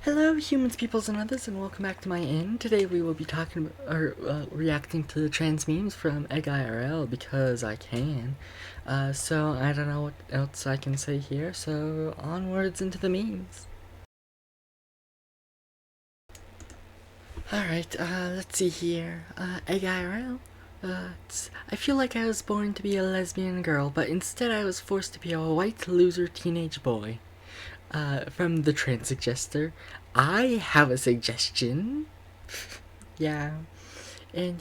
Hello, humans, peoples, and others, and welcome back to my inn. Today we will be talking or reacting to the trans memes from Egg IRL because I can. So I don't know what else I can say here. So onwards into the memes. All right. Let's see here. Egg IRL. I feel like I was born to be a lesbian girl, but instead I was forced to be a white loser teenage boy. From the trans suggester. I have a suggestion. Yeah. And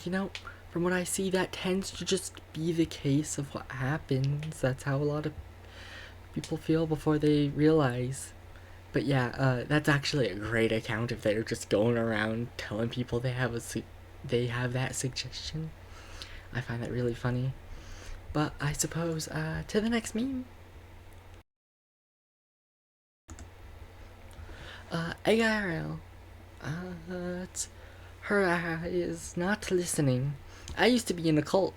from what I see, that tends to just be the case of what happens. That's how a lot of people feel before they realize. But yeah, that's actually a great account if they're just going around telling people they have that suggestion. I find that really funny. But I suppose to the next meme. AIRL. It's her is not listening. I used to be in a cult.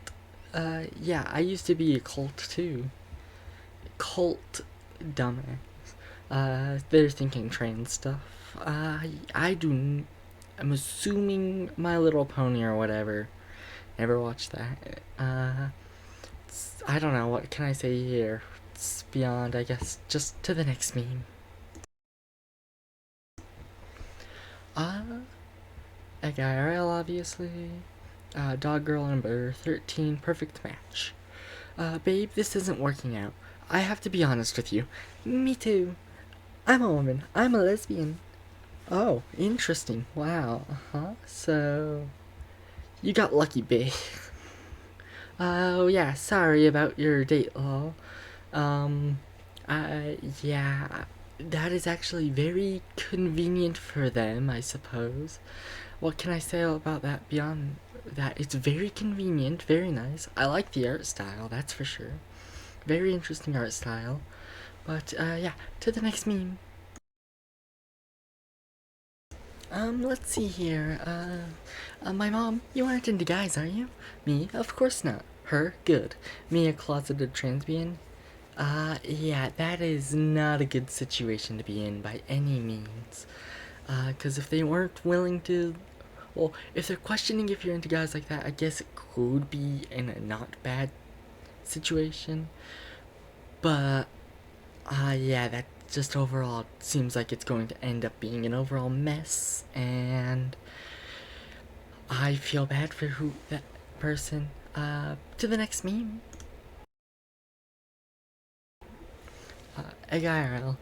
Yeah, I used to be a cult too. Cult dumbass. They're thinking trans stuff. I do. I'm assuming My Little Pony or whatever. Never watched that. I don't know. What can I say here? It's beyond, I guess. Just to the next meme. Uh, a guy IRL, obviously. Dog girl number 13, perfect match. Babe, this isn't working out. I have to be honest with you. Me too. I'm a woman. I'm a lesbian. Oh, interesting. Wow. So, you got lucky, babe. Oh, yeah, sorry about your date, lol. Yeah, that is actually very convenient for them, I suppose. What can I say about that beyond that? It's very convenient, very nice. I like the art style, that's for sure. Very interesting art style. But, yeah, to the next meme. Let's see here. My mom, you aren't into guys, are you? Me? Of course not. Her? Good. Me, a closeted transbian? Yeah, that is not a good situation to be in by any means. Cause if they weren't willing to, well, if they're questioning if you're into guys like that, I guess it could be in a not bad situation. But, yeah, that just overall seems like it's going to end up being an overall mess, and I feel bad for that person. To the next meme. Egg IRL.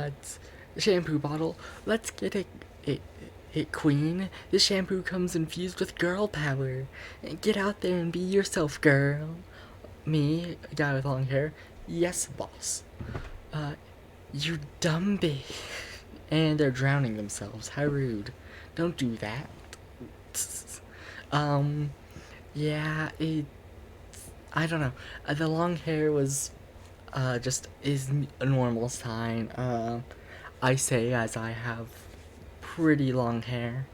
It's a shampoo bottle. Let's get it, queen. This shampoo comes infused with girl power. Get out there and be yourself, girl. Me, a guy with long hair. Yes, boss. Uh, you dumb bitch. And they're drowning themselves. How rude. Don't do that. Um, yeah, I don't know. The long hair was just is a normal sign. I say as I have pretty long hair.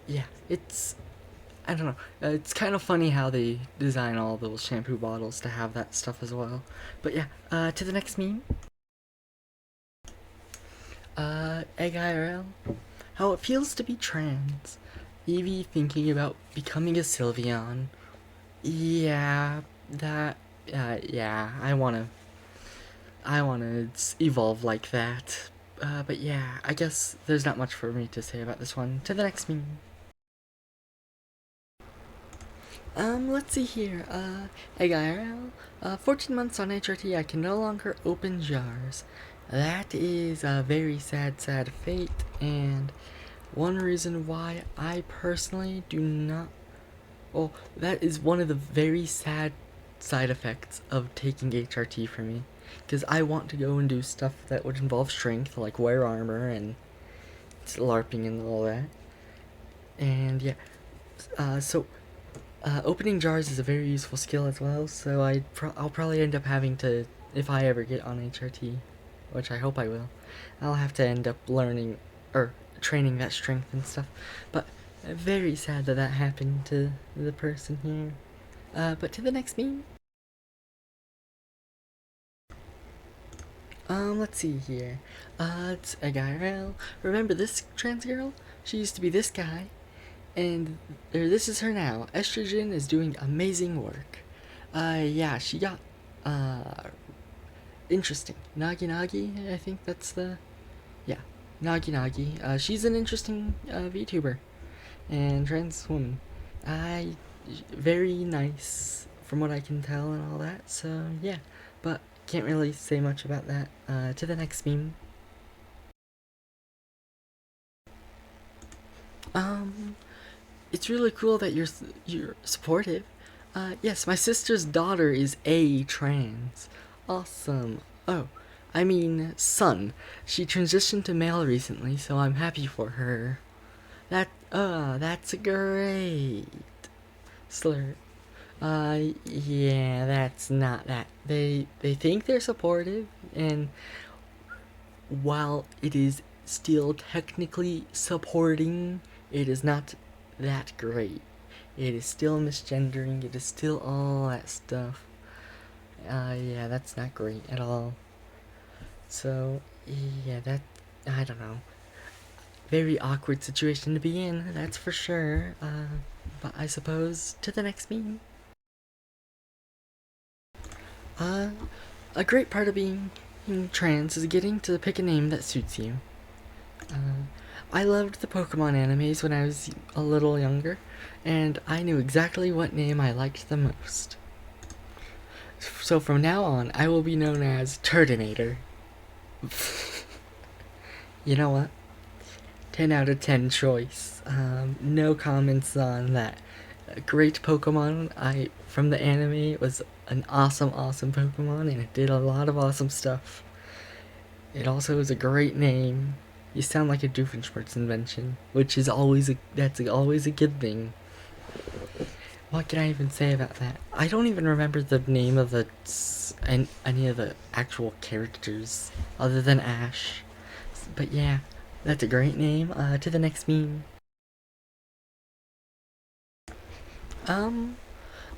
Yeah, I don't know. It's kind of funny how they design all those shampoo bottles to have that stuff as well. But yeah, to the next meme. Egg IRL. How it feels to be trans. Evie thinking about becoming a Sylveon. Yeah, that. Yeah, I wanna evolve like that. But yeah, I guess there's not much for me to say about this one. To the next meme. Let's see here. Egg IRL. 14 months on HRT, I can no longer open jars. That is a very sad, sad fate, and one reason why I personally do not. Well, that is one of the very sad side effects of taking HRT for me. Because I want to go and do stuff that would involve strength, like wear armor and LARPing and all that. And yeah, so opening jars is a very useful skill as well, so I'll probably end up having to, if I ever get on HRT, which I hope I will, I'll have to end up learning, or training that strength and stuff. But very sad that that happened to the person here. But to the next meme. Let's see here. It's a guy. Well, remember this trans girl? She used to be this guy, and this is her now. Estrogen is doing amazing work. Yeah, she got, interesting. Nagi Nagi, I think that's the, yeah, Nagi Nagi. She's an interesting, VTuber and trans woman. I very nice from what I can tell and all that. So yeah, but can't really say much about that. To the next meme. Um, it's really cool that you're supportive. Yes, my sister's daughter is a trans. Awesome. Oh, I mean son. She transitioned to male recently, so I'm happy for her. That's great. Slur. Yeah, that's not that. They think they're supportive, and while it is still technically supporting, it is not that great. It is still misgendering. It is still all that stuff. Yeah, that's not great at all. So, yeah, that I don't know. Very awkward situation to be in. That's for sure. But I suppose to the next meme. Uh, a great part of being trans is getting to pick a name that suits you. Uh, I loved the Pokemon animes when I was a little younger, and I knew exactly what name I liked the most. So from now on, I will be known as Turdinator. You know what? 10 out of 10 choice. No comments on that. A great Pokemon. I from the anime. It was an awesome, awesome Pokemon, and it did a lot of awesome stuff. It also is a great name. You sound like a Doofenshmirtz invention, which is always a good thing. What can I even say about that? I don't even remember the name of any of the actual characters other than Ash. But yeah, that's a great name. To the next meme. Um,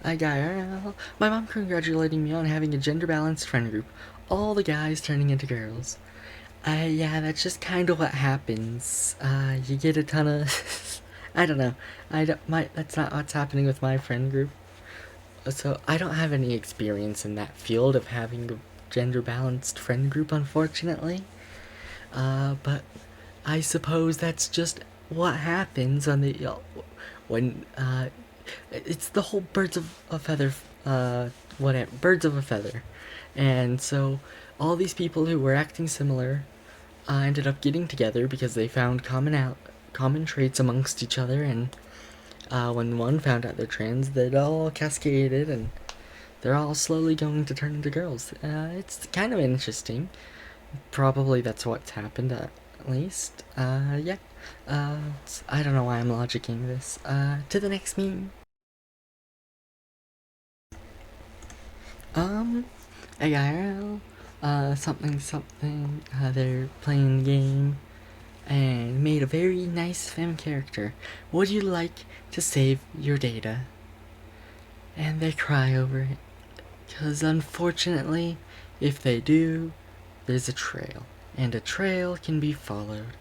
I got my mom congratulating me on having a gender balanced friend group. All the guys turning into girls. Yeah, that's just kind of what happens. You get a ton of. I don't know. That's not what's happening with my friend group. So I don't have any experience in that field of having a gender balanced friend group, unfortunately. But I suppose that's just what happens on the when it's the whole birds of a feather, whatever, birds of a feather, and so all these people who were acting similar ended up getting together because they found common traits amongst each other, and when one found out they're trans, they all cascaded, and they're all slowly going to turn into girls. It's kind of interesting. Probably that's what's happened, at least. Yeah. I don't know why I'm logicking this. To the next meme. Um, AIRL, something something, they're playing the game and made a very nice femme character. Would you like to save your data? And they cry over it. Because unfortunately, if they do, there's a trail. And a trail can be followed.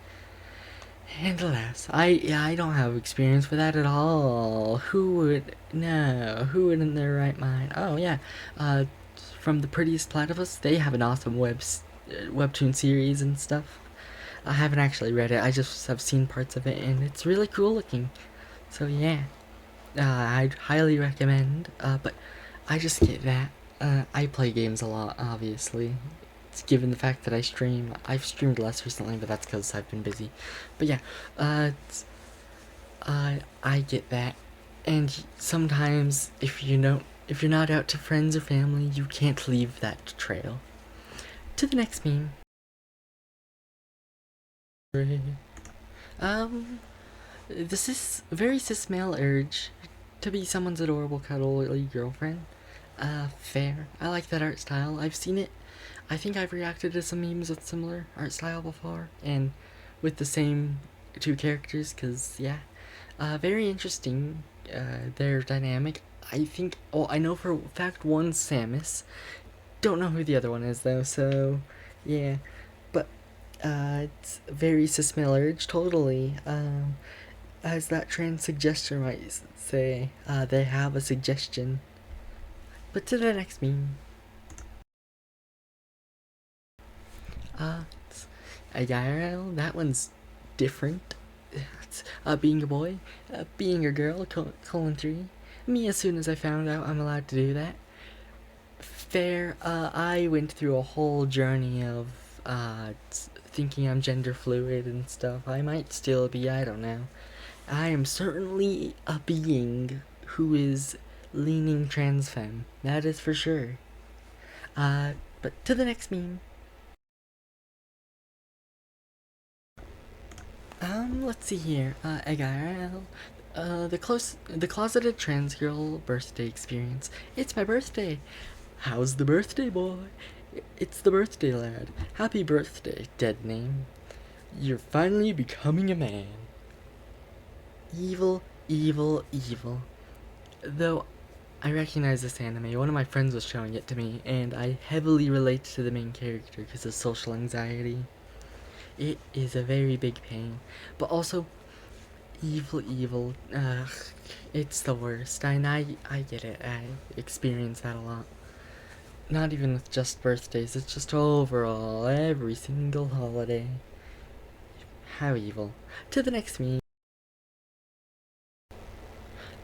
And alas, I don't have experience with that at all. Who would who would in their right mind? Oh yeah, from the Prettiest Platypus, they have an awesome webtoon series and stuff. I haven't actually read it. I just have seen parts of it, and it's really cool looking. So yeah, I'd highly recommend. But I just get that. I play games a lot, obviously. It's given the fact that I've streamed less recently, but that's because I've been busy. But yeah, I get that. And sometimes, if you're not out to friends or family, you can't leave that trail. To the next meme. Um, this is very cis male urge to be someone's adorable cuddly girlfriend. Fair. I like that art style. I've seen it. I think I've reacted to some memes with similar art style before, and with the same two characters, cause yeah, very interesting. Their dynamic. I think. Oh, I know for a fact one's Samus. Don't know who the other one is though. So Yeah, but it's very similar, totally. As that trans suggester might say, they have a suggestion. But to the next meme. It's a IRL, that one's different. It's, being a boy, being a girl, colon 3. Me, as soon as I found out I'm allowed to do that. Fair, I went through a whole journey of thinking I'm gender fluid and stuff. I might still be, I don't know. I am certainly a being who is leaning trans femme. That is for sure. Uh, but to the next meme. Let's see here. Egg IRL. The closeted trans girl birthday experience. It's my birthday. How's the birthday, boy? It's the birthday lad. Happy birthday, dead name. You're finally becoming a man. Evil, evil, evil. Though I recognize this anime, one of my friends was showing it to me, and I heavily relate to the main character because of social anxiety. It is a very big pain, but also evil, evil. Ugh, it's the worst. And I get it. I experience that a lot. Not even with just birthdays, it's just overall, every single holiday. How evil. To the next meme.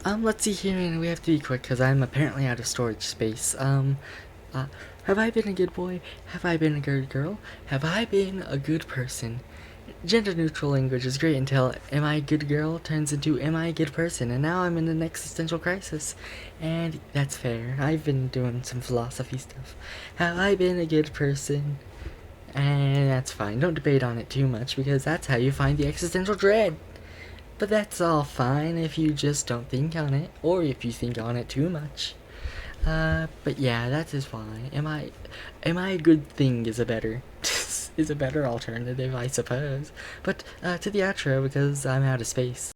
Let's see here, and we have to be quick because I'm apparently out of storage space. Uh, have I been a good boy? Have I been a good girl? Have I been a good person? Gender neutral language is great until am I a good girl turns into am I a good person, and now I'm in an existential crisis. And that's fair. I've been doing some philosophy stuff. Have I been a good person? And that's fine. Don't debate on it too much because that's how you find the existential dread. But that's all fine if you just don't think on it, or if you think on it too much. But yeah, that is fine. Am I a good thing is a better, is a better alternative, I suppose. But, to the outro because I'm out of space.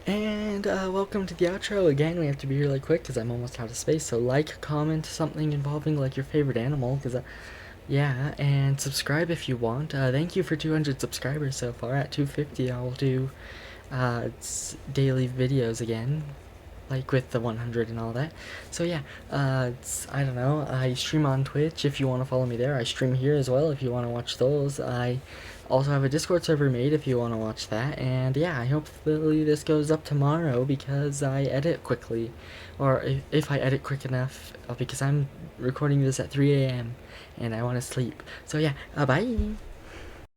And, welcome to the outro. Again, we have to be really quick because I'm almost out of space. So like, comment something involving like your favorite animal because, yeah, and subscribe if you want. Thank you for 200 subscribers so far. At 250, I will do, daily videos again, like with the 100 and all that. So yeah, I don't know. I stream on Twitch if you want to follow me there. I stream here as well if you want to watch those. I also have a Discord server made if you want to watch that. And yeah, I hopefully this goes up tomorrow because I edit quickly, or if I edit quick enough, because I'm recording this at 3 a.m. and I want to sleep. So yeah, bye.